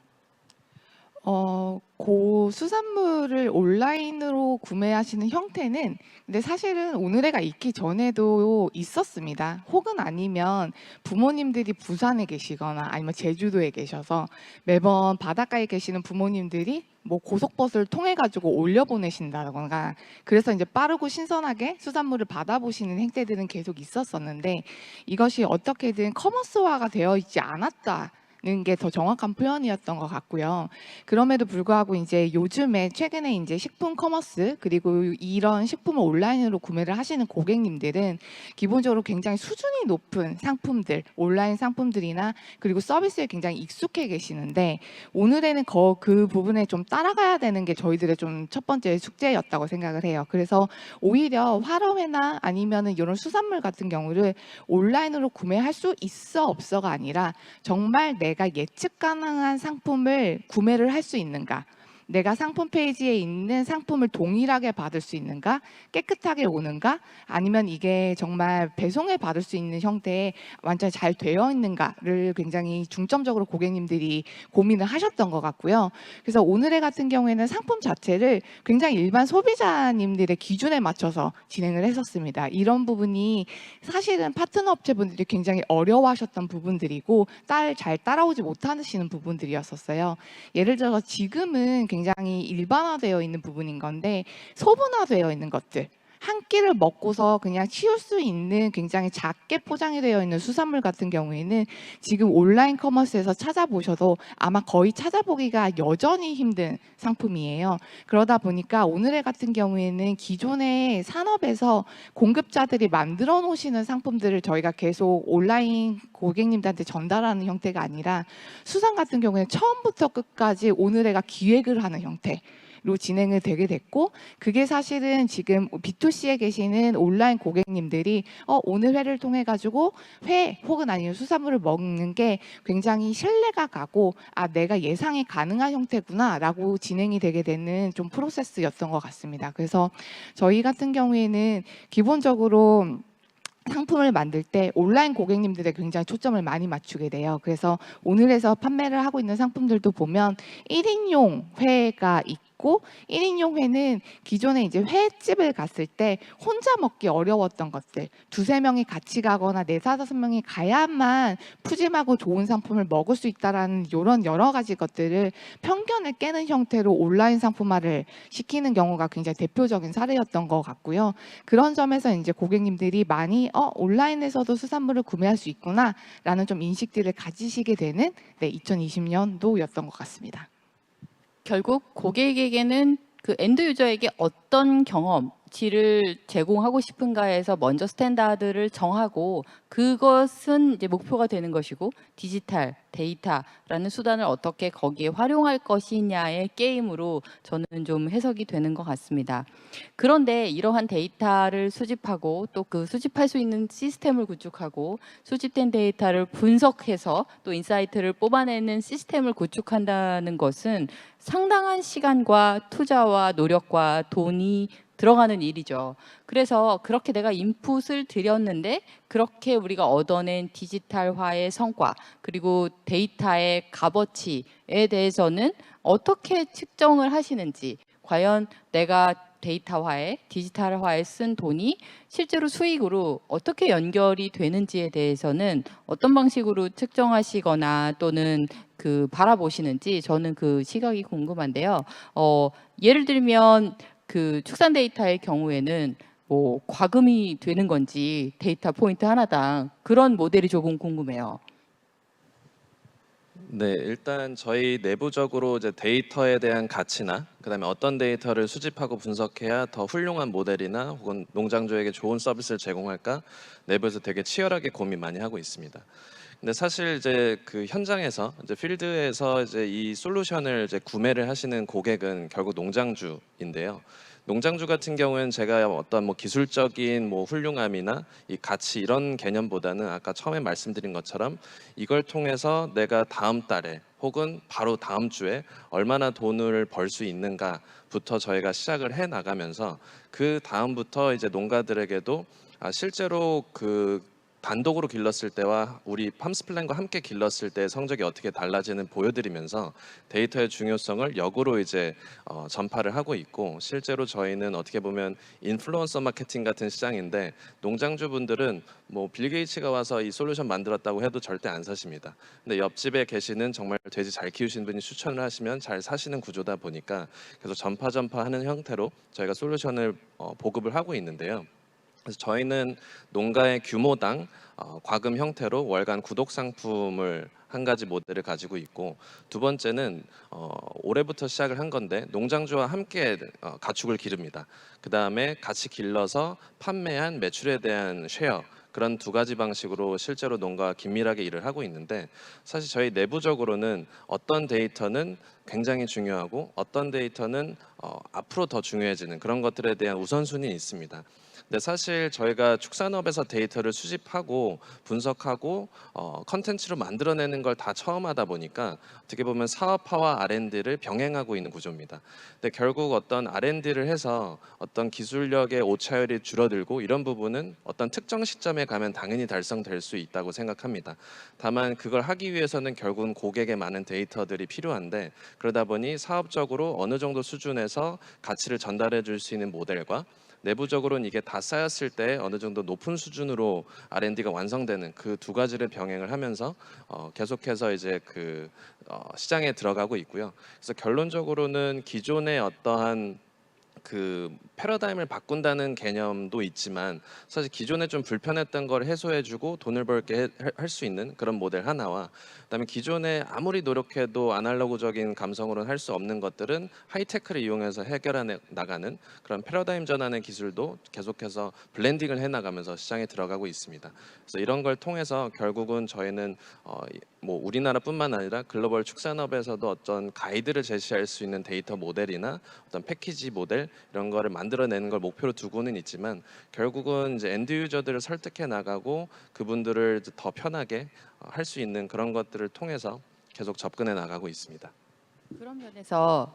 수산물을 온라인으로 구매하시는 형태는 근데 사실은 오늘해가 있기 전에도 있었습니다. 혹은 아니면 부모님들이 부산에 계시거나 아니면 제주도에 계셔서 매번 바닷가에 계시는 부모님들이 뭐 고속버스를 통해 가지고 올려보내신다거나 그래서 이제 빠르고 신선하게 수산물을 받아보시는 행태들은 계속 있었었는데 이것이 어떻게든 커머스화가 되어 있지 않았다. 게 더 정확한 표현이었던 것 같고요. 그럼에도 불구하고 이제 요즘에 최근에 이제 식품 커머스 그리고 이런 식품을 온라인으로 구매를 하시는 고객님들은 기본적으로 굉장히 수준이 높은 상품들, 온라인 상품들이나 그리고 서비스에 굉장히 익숙해 계시는데 오늘에는 그 부분에 좀 따라가야 되는 게 저희들의 좀 첫 번째 숙제였다고 생각을 해요. 그래서 오히려 화로회나 아니면은 이런 수산물 같은 경우를 온라인으로 구매할 수 있어 없어가 아니라 정말 내가 예측 가능한 상품을 구매를 할 수 있는가? 내가 상품 페이지에 있는 상품을 동일하게 받을 수 있는가? 깨끗하게 오는가? 아니면 이게 정말 배송을 받을 수 있는 형태에 완전히 잘 되어 있는가를 굉장히 중점적으로 고객님들이 고민을 하셨던 것 같고요. 그래서 오늘의 같은 경우에는 상품 자체를 굉장히 일반 소비자님들의 기준에 맞춰서 진행을 했었습니다. 이런 부분이 사실은 파트너 업체분들이 굉장히 어려워하셨던 부분들이고 잘 따라오지 못하시는 부분들이었었어요. 예를 들어서 지금은 굉장히 일반화되어 있는 부분인 건데 소분화되어 있는 것들 한 끼를 먹고서 그냥 치울 수 있는 굉장히 작게 포장이 되어 있는 수산물 같은 경우에는 지금 온라인 커머스에서 찾아보셔도 아마 거의 찾아보기가 여전히 힘든 상품이에요. 그러다 보니까 오늘의 같은 경우에는 기존의 산업에서 공급자들이 만들어 놓으시는 상품들을 저희가 계속 온라인 고객님들한테 전달하는 형태가 아니라 수산 같은 경우에는 처음부터 끝까지 오늘의가 기획을 하는 형태 로 진행을 되게 됐고 그게 사실은 지금 B2C에 계시는 온라인 고객님들이 오늘 회를 통해 가지고 회 혹은 아니면 수산물을 먹는 게 굉장히 신뢰가 가고 내가 예상이 가능한 형태구나라고 진행이 되게 되는 좀 프로세스였던 것 같습니다. 그래서 저희 같은 경우에는 기본적으로 상품을 만들 때 온라인 고객님들에 굉장히 초점을 많이 맞추게 돼요. 그래서 오늘에서 판매를 하고 있는 상품들도 보면 1인용 회가 있고 1인용 회는 기존에 이제 회집을 갔을 때 혼자 먹기 어려웠던 것들 두세 명이 같이 가거나 네다섯 명이 가야만 푸짐하고 좋은 상품을 먹을 수 있다라는 이런 여러 가지 것들을 편견을 깨는 형태로 온라인 상품화를 시키는 경우가 굉장히 대표적인 사례였던 것 같고요. 그런 점에서 이제 고객님들이 많이 온라인에서도 수산물을 구매할 수 있구나라는 좀 인식들을 가지시게 되는 2020년도였던 것 같습니다. 결국 고객에게는 그 엔드 유저에게 어떤 경험치를 제공하고 싶은가에서 먼저 스탠다드를 정하고 그것은 이제 목표가 되는 것이고 디지털 데이터라는 수단을 어떻게 거기에 활용할 것이냐의 게임으로 저는 좀 해석이 되는 것 같습니다. 그런데 이러한 데이터를 수집하고 또 그 수집할 수 있는 시스템을 구축하고 수집된 데이터를 분석해서 또 인사이트를 뽑아내는 시스템을 구축한다는 것은 상당한 시간과 투자와 노력과 돈이 들어가는 일이죠. 그래서 그렇게 내가 인풋을 들였는데 그렇게 우리가 얻어낸 디지털화의 성과 그리고 데이터의 값어치에 대해서는 어떻게 측정을 하시는지 과연 내가 데이터화에 디지털화에 쓴 돈이 실제로 수익으로 어떻게 연결이 되는지에 대해서는 어떤 방식으로 측정하시거나 또는 그 바라보시는지 저는 그 시각이 궁금한데요. 예를 들면 그 축산 데이터의 경우에는 뭐 과금이 되는 건지 데이터 포인트 하나당 그런 모델이 조금 궁금해요. 네, 일단 저희 내부적으로 이제 데이터에 대한 가치나 그다음에 어떤 데이터를 수집하고 분석해야 더 훌륭한 모델이나 혹은 농장주에게 좋은 서비스를 제공할까 내부에서 되게 치열하게 고민 많이 하고 있습니다. 근데 사실 이제 그 현장에서 이제 필드에서 이제 이 솔루션을 이제 구매를 하시는 고객은 결국 농장주인데요. 농장주 같은 경우에는 제가 어떤 뭐 기술적인 뭐 훌륭함이나 이 가치 이런 개념보다는 아까 처음에 말씀드린 것처럼 이걸 통해서 내가 다음 달에 혹은 바로 다음 주에 얼마나 돈을 벌 수 있는가부터 저희가 시작을 해 나가면서 그 다음부터 이제 농가들에게도 실제로 그 단독으로 길렀을 때와 우리 팜스플랜과 함께 길렀을 때 성적이 어떻게 달라지는 보여드리면서 데이터의 중요성을 역으로 이제 전파를 하고 있고, 실제로 저희는 어떻게 보면 인플루언서 마케팅 같은 시장인데 농장주분들은 뭐 빌 게이츠가 와서 이 솔루션 만들었다고 해도 절대 안 사십니다. 근데 옆집에 계시는 정말 돼지 잘 키우시는 분이 추천을 하시면 잘 사시는 구조다 보니까 계속 전파하는 형태로 저희가 솔루션을 보급을 하고 있는데요. 그래서 저희는 농가의 규모당 과금 형태로 월간 구독 상품을 한 가지 모델을 가지고 있고, 두 번째는 올해부터 시작을 한 건데 농장주와 함께 가축을 기릅니다. 그 다음에 같이 길러서 판매한 매출에 대한 쉐어, 그런 두 가지 방식으로 실제로 농가와 긴밀하게 일을 하고 있는데, 사실 저희 내부적으로는 어떤 데이터는 굉장히 중요하고 어떤 데이터는 앞으로 더 중요해지는 그런 것들에 대한 우선순위는 있습니다. 근데 사실 저희가 축산업에서 데이터를 수집하고 분석하고 컨텐츠로 만들어내는 걸 다 처음 하다 보니까 어떻게 보면 사업화와 R&D를 병행하고 있는 구조입니다. 근데 결국 어떤 R&D를 해서 어떤 기술력의 오차율이 줄어들고 이런 부분은 어떤 특정 시점에 가면 당연히 달성될 수 있다고 생각합니다. 다만 그걸 하기 위해서는 결국은 고객의 많은 데이터들이 필요한데, 그러다 보니 사업적으로 어느 정도 수준에서 가치를 전달해 줄 수 있는 모델과 내부적으로는 이게 다 쌓였을 때 어느 정도 높은 수준으로 R&D가 완성되는 그 두 가지를 병행을 하면서 계속해서 이제 그 시장에 들어가고 있고요. 그래서 결론적으로는 기존의 어떠한 그 패러다임을 바꾼다는 개념도 있지만, 사실 기존에 좀 불편했던 걸 해소해주고 돈을 벌게 할 수 있는 그런 모델 하나와, 그다음에 기존에 아무리 노력해도 아날로그적인 감성으로는 할 수 없는 것들은 하이테크를 이용해서 해결해 나가는 그런 패러다임 전환의 기술도 계속해서 블렌딩을 해나가면서 시장에 들어가고 있습니다. 그래서 이런 걸 통해서 결국은 저희는 뭐 우리나라뿐만 아니라 글로벌 축산업에서도 어떤 가이드를 제시할 수 있는 데이터 모델이나 어떤 패키지 모델 이런 거를 만들어내는 걸 목표로 두고는 있지만, 결국은 이제 엔드 유저들을 설득해 나가고 그분들을 더 편하게 할 수 있는 그런 것들을 통해서 계속 접근해 나가고 있습니다. 그런 면에서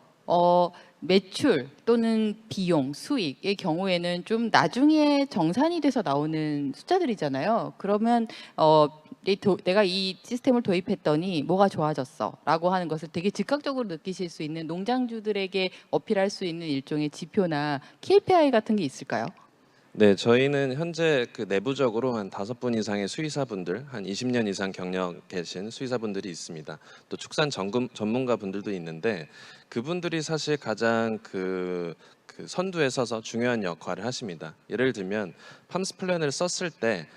매출 또는 비용, 수익의 경우에는 좀 나중에 정산이 돼서 나오는 숫자들이잖아요. 그러면 내가 이 시스템을 도입했더니 뭐가 좋아졌어라고 하는 것을 되게 즉각적으로 느끼실 수 있는 농장주들에게 어필할 수 있는 일종의 지표나 KPI 같은 게 있을까요? 네, 저희는 현재 그 내부적으로 한 5분 이상의 수의사분들, 한 20년 이상 경력 계신 수의사분들이 있습니다. 또 축산 전문가 분들도 있는데, 그분들이 사실 가장 그 선두에 서서 중요한 역할을 하십니다. 예를 들면 팜스 플랜을 썼을 때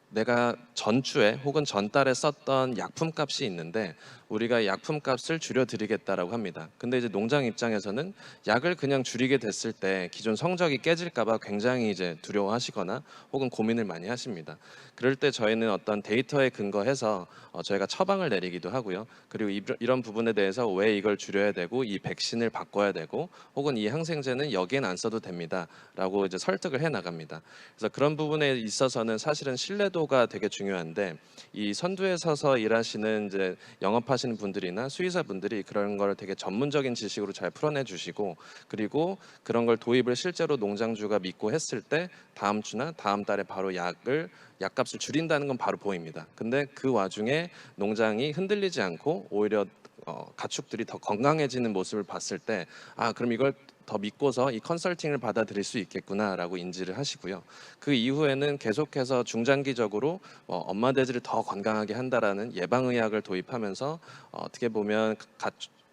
내가 전주에 혹은 전달에 썼던 약품 값이 있는데 우리가 약품 값을 줄여드리겠다라고 합니다. 근데 이제 농장 입장에서는 약을 그냥 줄이게 됐을 때 기존 성적이 깨질까봐 굉장히 이제 두려워하시거나 혹은 고민을 많이 하십니다. 그럴 때 저희는 어떤 데이터에 근거해서 저희가 처방을 내리기도 하고요. 그리고 이런 부분에 대해서 왜 이걸 줄여야 되고 이 백신을 바꿔야 되고 혹은 이 항생제는 여기엔 안 써도 됩니다라고 이제 설득을 해 나갑니다. 그래서 그런 부분에 있어서는 사실은 신뢰도가 되게 중요한데, 이 선두에 서서 일하시는 이제 영업하시는 분들이나 수의사분들이 그런 걸 되게 전문적인 지식으로 잘 풀어내 주시고, 그리고 그런 걸 도입을 실제로 농장주가 믿고 했을 때 다음 주나 다음 달에 바로 약값을 줄인다는 건 바로 보입니다. 근데 그 와중에 농장이 흔들리지 않고 오히려 가축들이 더 건강해지는 모습을 봤을 때, 그럼 이걸 더 믿고서 이 컨설팅을 받아들일 수 있겠구나라고 인지를 하시고요. 그 이후에는 계속해서 중장기적으로 엄마 돼지를 더 건강하게 한다라는 예방의학을 도입하면서 어떻게 보면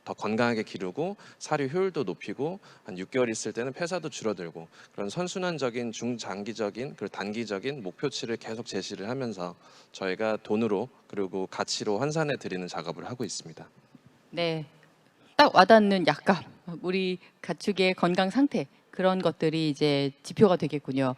더 건강하게 기르고 사료 효율도 높이고 한 6개월 있을 때는 폐사도 줄어들고, 그런 선순환적인 중장기적인 그리고 단기적인 목표치를 계속 제시를 하면서 저희가 돈으로 그리고 가치로 환산해 드리는 작업을 하고 있습니다. 네, 딱 와닿는 약값, 우리 가축의 건강 상태, 그런 것들이 이제 지표가 되겠군요.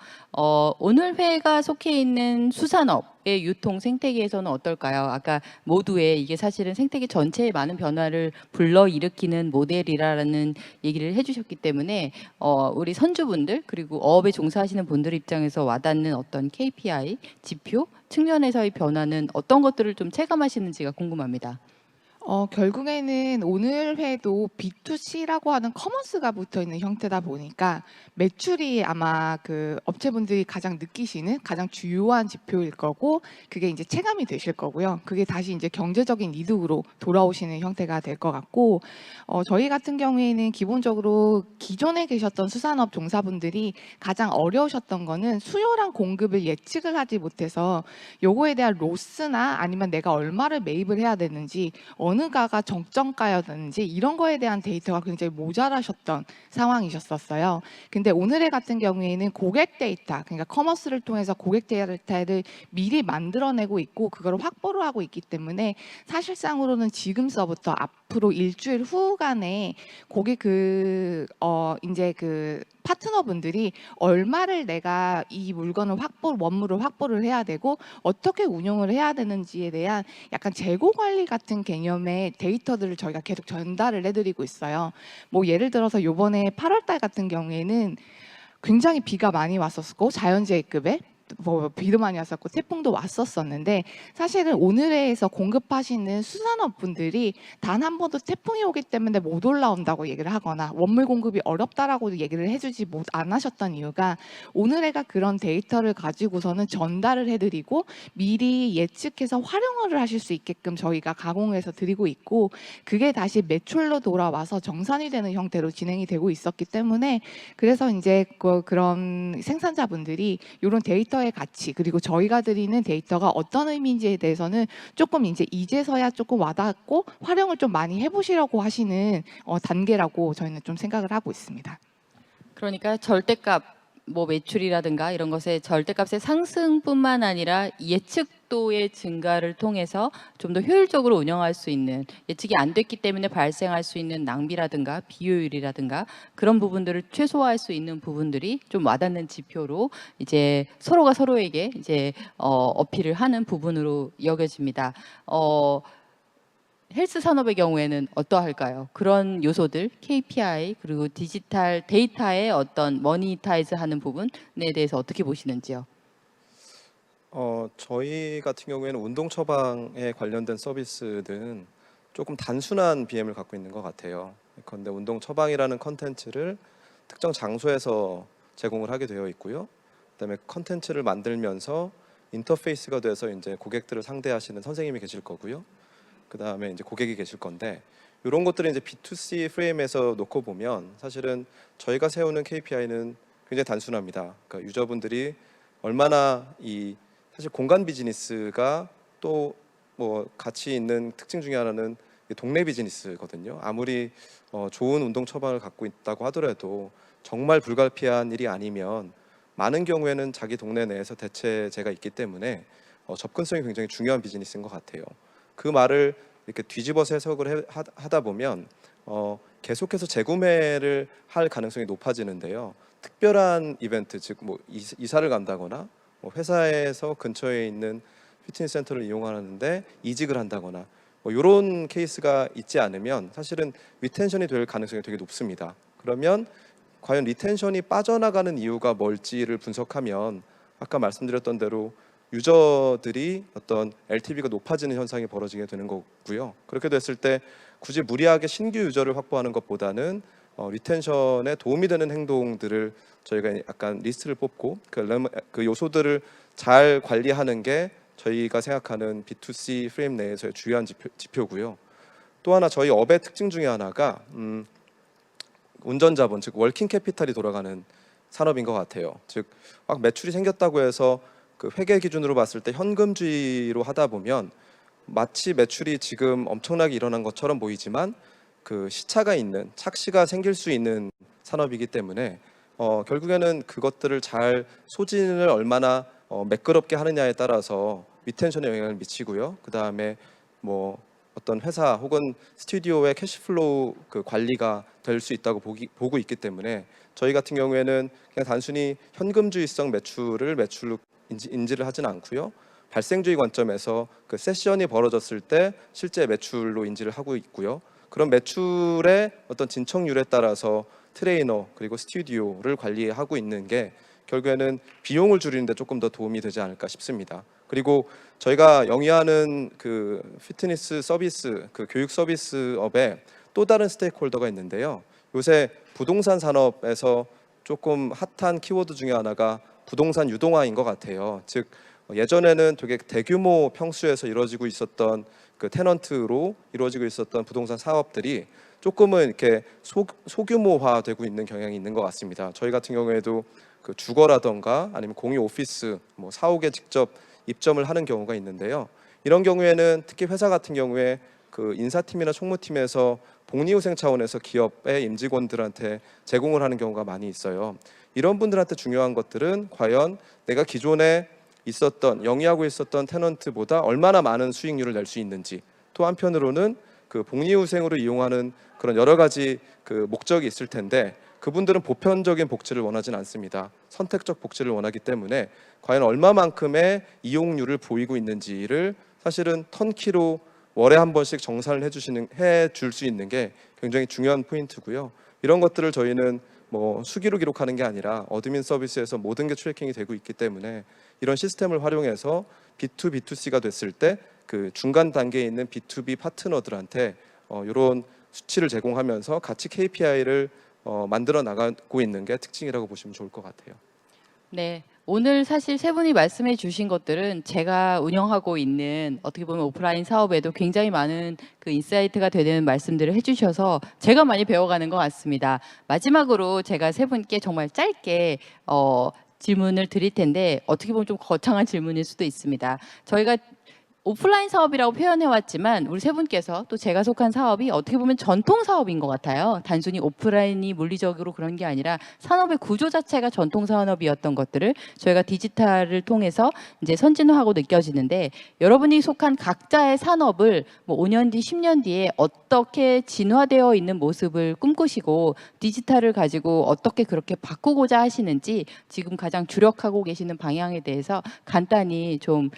오늘 회가 속해 있는 수산업의 유통 생태계에서는 어떨까요? 아까 모두의 이게 사실은 생태계 전체에 많은 변화를 불러일으키는 모델이라는 얘기를 해주셨기 때문에 우리 선주분들 그리고 어업에 종사하시는 분들 입장에서 와닿는 어떤 KPI, 지표 측면에서의 변화는 어떤 것들을 좀 체감하시는지가 궁금합니다. 결국에는 오늘 회도 B2C라고 하는 커머스가 붙어 있는 형태다 보니까 매출이 아마 그 업체분들이 가장 느끼시는 가장 주요한 지표일 거고 그게 이제 체감이 되실 거고요. 그게 다시 이제 경제적인 이득으로 돌아오시는 형태가 될 것 같고 저희 같은 경우에는 기본적으로 기존에 계셨던 수산업 종사분들이 가장 어려우셨던 거는 수요랑 공급을 예측을 하지 못해서 요거에 대한 로스나 아니면 내가 얼마를 매입을 해야 되는지 어느 가가 정점가였는지 이런 거에 대한 데이터가 굉장히 모자라셨던 상황이셨었어요. 근데 오늘의 같은 경우에는 고객 데이터, 그러니까 커머스를 통해서 고객 데이터를 미리 만들어내고 있고 그걸 확보를 하고 있기 때문에 사실상으로는 지금서부터 앞으로 일주일 후간에 고객 이제 그 파트너분들이 얼마를 내가 이 물건을 원물을 확보를 해야 되고 어떻게 운용을 해야 되는지에 대한 약간 재고 관리 같은 개념의 데이터들을 저희가 계속 전달을 해드리고 있어요. 뭐 예를 들어서 요번에 8월달 같은 경우에는 굉장히 비가 많이 왔었고 자연재해급의 뭐 비도 많이 왔었고 태풍도 왔었었는데 사실은 오늘에서 공급하시는 수산업 분들이 단 한 번도 태풍이 오기 때문에 못 올라온다고 얘기를 하거나 원물 공급이 어렵다라고 얘기를 해주지 안 하셨던 이유가 오늘에가 그런 데이터를 가지고서는 전달을 해드리고 미리 예측해서 활용을 하실 수 있게끔 저희가 가공해서 드리고 있고 그게 다시 매출로 돌아와서 정산이 되는 형태로 진행이 되고 있었기 때문에 그래서 이제 그런 생산자분들이 이런 데이터의 가치 그리고 저희가 드리는 데이터가 어떤 의미인지에 대해서는 조금 이제서야 조금 와닿고 활용을 좀 많이 해보시려고 하시는 단계라고 저희는 좀 생각을 하고 있습니다. 그러니까 절대값, 뭐 매출이라든가 이런 것의 절대값의 상승뿐만 아니라 예측도의 증가를 통해서 좀 더 효율적으로 운영할 수 있는 예측이 안 됐기 때문에 발생할 수 있는 낭비라든가 비효율이라든가 그런 부분들을 최소화할 수 있는 부분들이 좀 와닿는 지표로 이제 서로가 서로에게 이제 어필을 하는 부분으로 여겨집니다. 헬스 산업의 경우에는 어떠할까요? 그런 요소들, KPI 그리고 디지털 데이터의 어떤 머니타이즈하는 부분에 대해서 어떻게 보시는지요? 저희 같은 경우에는 운동 처방에 관련된 서비스는 조금 단순한 BM을 갖고 있는 것 같아요. 그런데 운동 처방이라는 컨텐츠를 특정 장소에서 제공을 하게 되어 있고요. 그다음에 컨텐츠를 만들면서 인터페이스가 돼서 이제 고객들을 상대하시는 선생님이 계실 거고요. 그다음에 이제 고객이 계실 건데 이런 것들을 이제 B2C 프레임에서 놓고 보면 사실은 저희가 세우는 KPI는 굉장히 단순합니다. 그러니까 유저분들이 얼마나 사실 공간 비즈니스가 또 뭐 가치 있는 특징 중에 하나는 동네 비즈니스거든요. 아무리 좋은 운동 처방을 갖고 있다고 하더라도 정말 불가피한 일이 아니면 많은 경우에는 자기 동네 내에서 대체제가 있기 때문에 접근성이 굉장히 중요한 비즈니스인 것 같아요. 그 말을 이렇게 뒤집어서 해석을 하다 보면 계속해서 재구매를 할 가능성이 높아지는데요. 특별한 이벤트, 즉 뭐 이사를 간다거나 뭐 회사에서 근처에 있는 피트니스 센터를 이용하는데 이직을 한다거나 뭐 이런 케이스가 있지 않으면 사실은 리텐션이 될 가능성이 되게 높습니다. 그러면 과연 리텐션이 빠져나가는 이유가 뭘지를 분석하면 아까 말씀드렸던 대로 유저들이 어떤 LTV가 높아지는 현상이 벌어지게 되는 거고요. 그렇게 됐을 때 굳이 무리하게 신규 유저를 확보하는 것보다는 리텐션에 도움이 되는 행동들을 저희가 약간 리스트를 뽑고 그 요소들을 잘 관리하는 게 저희가 생각하는 B2C 프레임 내에서의 주요한 지표고요. 또 하나 저희 업의 특징 중에 하나가 운전자본, 즉 워킹 캐피탈이 돌아가는 산업인 것 같아요. 즉 막 매출이 생겼다고 해서 그 회계 기준으로 봤을 때 현금주의로 하다 보면 마치 매출이 지금 엄청나게 일어난 것처럼 보이지만 그 시차가 있는 착시가 생길 수 있는 산업이기 때문에 결국에는 그것들을 잘 소진을 얼마나 매끄럽게 하느냐에 따라서 리텐션에 영향을 미치고요. 그 다음에 뭐 어떤 회사 혹은 스튜디오의 캐시플로우 그 관리가 될 수 있다고 보고 있기 때문에 저희 같은 경우에는 그냥 단순히 현금주의성 매출을 매출로 인지를 하진 않고요. 발생주의 관점에서 그 세션이 벌어졌을 때 실제 매출로 인지를 하고 있고요. 그런 매출의 어떤 진척률에 따라서 트레이너 그리고 스튜디오를 관리하고 있는 게 결국에는 비용을 줄이는 데 조금 더 도움이 되지 않을까 싶습니다. 그리고 저희가 영위하는 그 피트니스 서비스, 그 교육 서비스업에 또 다른 스테이크홀더가 있는데요. 요새 부동산 산업에서 조금 핫한 키워드 중에 하나가 부동산 유동화인 것 같아요. 즉 예전에는 되게 대규모 평수에서 이루어지고 있었던 그 테넌트로 이루어지고 있었던 부동산 사업들이 조금은 이렇게 소규모화되고 있는 경향이 있는 것 같습니다. 저희 같은 경우에도 그 주거라던가 아니면 공유 오피스, 뭐 사옥에 직접 입점을 하는 경우가 있는데요. 이런 경우에는 특히 회사 같은 경우에 그 인사팀이나 총무팀에서 복리후생 차원에서 기업의 임직원들한테 제공을 하는 경우가 많이 있어요. 이런 분들한테 중요한 것들은 과연 내가 기존에 있었던 영위하고 있었던 테넌트보다 얼마나 많은 수익률을 낼 수 있는지, 또 한편으로는 그 복리후생으로 이용하는 그런 여러 가지 그 목적이 있을 텐데 그분들은 보편적인 복지를 원하지는 않습니다. 선택적 복지를 원하기 때문에 과연 얼마만큼의 이용률을 보이고 있는지를 사실은 턴키로 월에 한 번씩 정산을 해줄 수 있는 게 굉장히 중요한 포인트고요. 이런 것들을 저희는 뭐 수기로 기록하는 게 아니라 어드민 서비스에서 모든 게 트래킹이 되고 있기 때문에 이런 시스템을 활용해서 B2, B2C가 됐을 때 그 중간 단계에 있는 B2B 파트너들한테 이런 수치를 제공하면서 같이 KPI를 만들어 나가고 있는 게 특징이라고 보시면 좋을 것 같아요. 네. 오늘 사실 세 분이 말씀해 주신 것들은 제가 운영하고 있는 어떻게 보면 오프라인 사업에도 굉장히 많은 그 인사이트가 되는 말씀들을 해주셔서 제가 많이 배워가는 것 같습니다. 마지막으로 제가 세 분께 정말 짧게 질문을 드릴 텐데 어떻게 보면 좀 거창한 질문일 수도 있습니다. 저희가 오프라인 사업이라고 표현해왔지만 우리 세 분께서 또 제가 속한 사업이 어떻게 보면 전통 사업인 것 같아요. 단순히 오프라인이 물리적으로 그런 게 아니라 산업의 구조 자체가 전통 산업이었던 것들을 저희가 디지털을 통해서 이제 선진화하고 느껴지는데 여러분이 속한 각자의 산업을 뭐 5년 뒤, 10년 뒤에 어떻게 진화되어 있는 모습을 꿈꾸시고 디지털을 가지고 어떻게 그렇게 바꾸고자 하시는지 지금 가장 주력하고 계시는 방향에 대해서 간단히 좀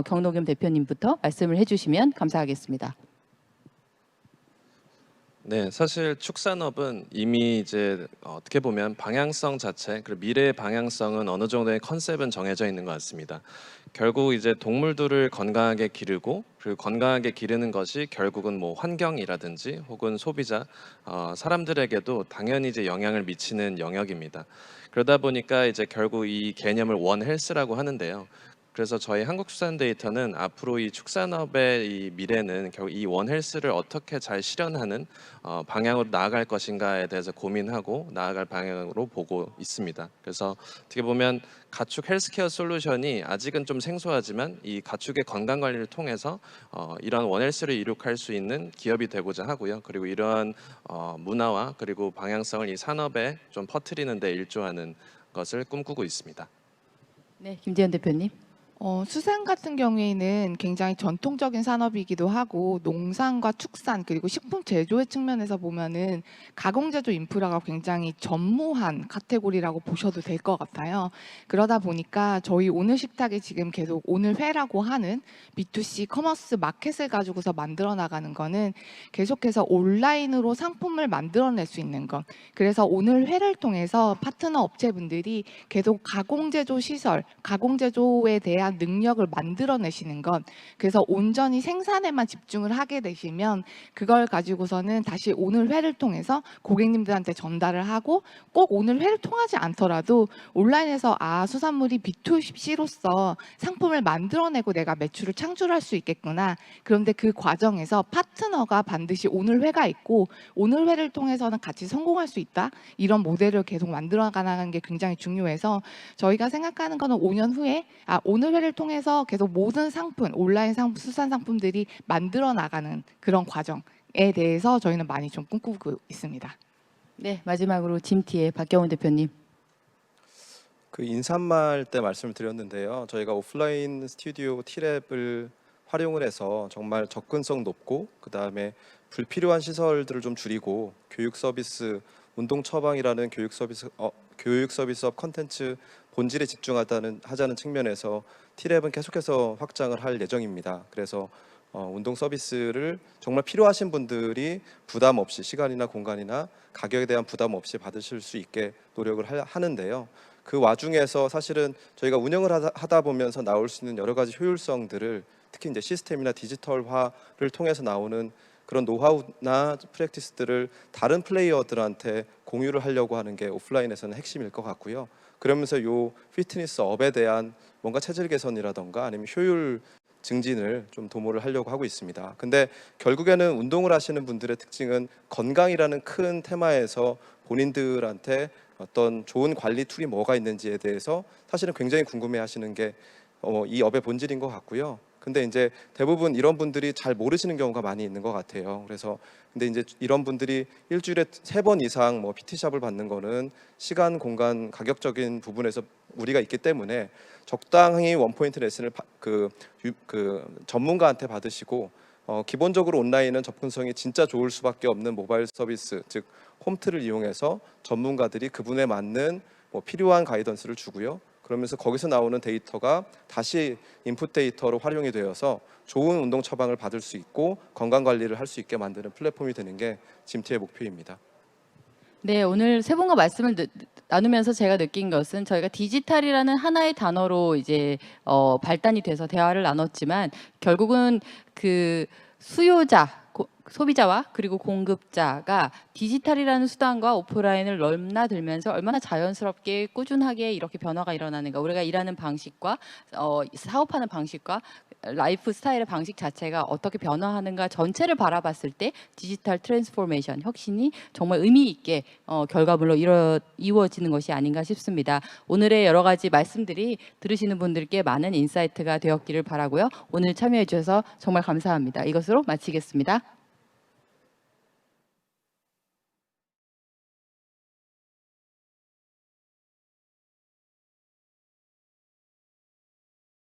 경노겸 대표님부터 말씀을 해주시면 감사하겠습니다. 네, 사실 축산업은 이미 이제 어떻게 보면 방향성 자체, 그리고 미래의 방향성은 어느 정도의 컨셉은 정해져 있는 것 같습니다. 결국 이제 동물들을 건강하게 기르고 그리고 건강하게 기르는 것이 결국은 뭐 환경이라든지 혹은 소비자, 사람들에게도 당연히 이제 영향을 미치는 영역입니다. 그러다 보니까 이제 결국 이 개념을 원 헬스라고 하는데요. 그래서 저희 한국축산데이터는 앞으로 이 축산업의 이 미래는 결국 이 원헬스를 어떻게 잘 실현하는 방향으로 나아갈 것인가에 대해서 고민하고 나아갈 방향으로 보고 있습니다. 그래서 어떻게 보면 가축 헬스케어 솔루션이 아직은 좀 생소하지만 이 가축의 건강 관리를 통해서 이런 원헬스를 이룩할 수 있는 기업이 되고자 하고요. 그리고 이러한 문화와 그리고 방향성을 이 산업에 좀 퍼뜨리는 데 일조하는 것을 꿈꾸고 있습니다. 네, 김재현 대표님. 수산 같은 경우에는 굉장히 전통적인 산업이기도 하고 농산과 축산 그리고 식품 제조의 측면에서 보면은 가공 제조 인프라가 굉장히 전무한 카테고리라고 보셔도 될 것 같아요. 그러다 보니까 저희 오늘 식탁이 지금 계속 오늘 회라고 하는 B2C 커머스 마켓을 가지고서 만들어 나가는 거는 계속해서 온라인으로 상품을 만들어낼 수 있는 것. 그래서 오늘 회를 통해서 파트너 업체분들이 계속 가공 제조 시설, 가공 제조에 대한 능력을 만들어내시는 것. 그래서 온전히 생산에만 집중을 하게 되시면 그걸 가지고서는 다시 오늘 회를 통해서 고객님들한테 전달을 하고 꼭 오늘 회를 통하지 않더라도 온라인에서 수산물이 B2C로서 상품을 만들어내고 내가 매출을 창출할 수 있겠구나. 그런데 그 과정에서 파트너가 반드시 오늘 회가 있고 오늘 회를 통해서는 같이 성공할 수 있다. 이런 모델을 계속 만들어가는 게 굉장히 중요해서 저희가 생각하는 거는 5년 후에 오늘 회를 통해서 계속 모든 상품, 온라인 수산 상품들이 만들어 나가는 그런 과정에 대해서 저희는 많이 좀 꿈꾸고 있습니다. 네, 마지막으로 짐티의 박경훈 대표님. 그 인사말 때 말씀을 드렸는데요. 저희가 오프라인 스튜디오 T랩을 활용을 해서 정말 접근성 높고 그다음에 불필요한 시설들을 좀 줄이고 교육 서비스, 운동 처방이라는 교육 서비스업 컨텐츠 본질에 하자는 측면에서 T랩은 계속해서 확장을 할 예정입니다. 그래서 운동 서비스를 정말 필요하신 분들이 부담 없이 시간이나 공간이나 가격에 대한 부담 없이 받으실 수 있게 노력을 하는데요. 그 와중에서 사실은 저희가 운영을 하다 보면서 나올 수 있는 여러 가지 효율성들을 특히 이제 시스템이나 디지털화를 통해서 나오는 그런 노하우나 프랙티스들을 다른 플레이어들한테 공유를 하려고 하는 게 오프라인에서는 핵심일 것 같고요. 그러면서 요 피트니스 업에 대한 뭔가 체질 개선이라던가 아니면 효율 증진을 좀 도모를 하려고 하고 있습니다. 근데 결국에는 운동을 하시는 분들의 특징은 건강이라는 큰 테마에서 본인들한테 어떤 좋은 관리 툴이 뭐가 있는지에 대해서 사실은 굉장히 궁금해 하시는 게 이 업의 본질인 것 같고요. 근데 이제 대부분 이런 분들이 잘 모르시는 경우가 많이 있는 것 같아요. 그래서 근데 이제 이런 분들이 일주일에 3번 이상 뭐 PT샵을 받는 거는 시간, 공간, 가격적인 부분에서 무리가 있기 때문에 적당히 원포인트 레슨을 그 전문가한테 받으시고 기본적으로 온라인은 접근성이 진짜 좋을 수밖에 없는 모바일 서비스, 즉 홈트를 이용해서 전문가들이 그분에 맞는 뭐 필요한 가이던스를 주고요. 그러면서 거기서 나오는 데이터가 다시 인풋 데이터로 활용이 되어서 좋은 운동 처방을 받을 수 있고 건강 관리를 할 수 있게 만드는 플랫폼이 되는 게 짐티의 목표입니다. 네, 오늘 세 분과 말씀을 나누면서 제가 느낀 것은 저희가 디지털이라는 하나의 단어로 이제 발단이 돼서 대화를 나눴지만 결국은 그 수요자, 소비자와 그리고 공급자가 디지털이라는 수단과 오프라인을 넘나들면서 얼마나 자연스럽게 꾸준하게 이렇게 변화가 일어나는가, 우리가 일하는 방식과 사업하는 방식과 라이프 스타일의 방식 자체가 어떻게 변화하는가 전체를 바라봤을 때 디지털 트랜스포메이션, 혁신이 정말 의미 있게 결과물로 이루어지는 것이 아닌가 싶습니다. 오늘의 여러 가지 말씀들이 들으시는 분들께 많은 인사이트가 되었기를 바라고요. 오늘 참여해 주셔서 정말 감사합니다. 이것으로 마치겠습니다.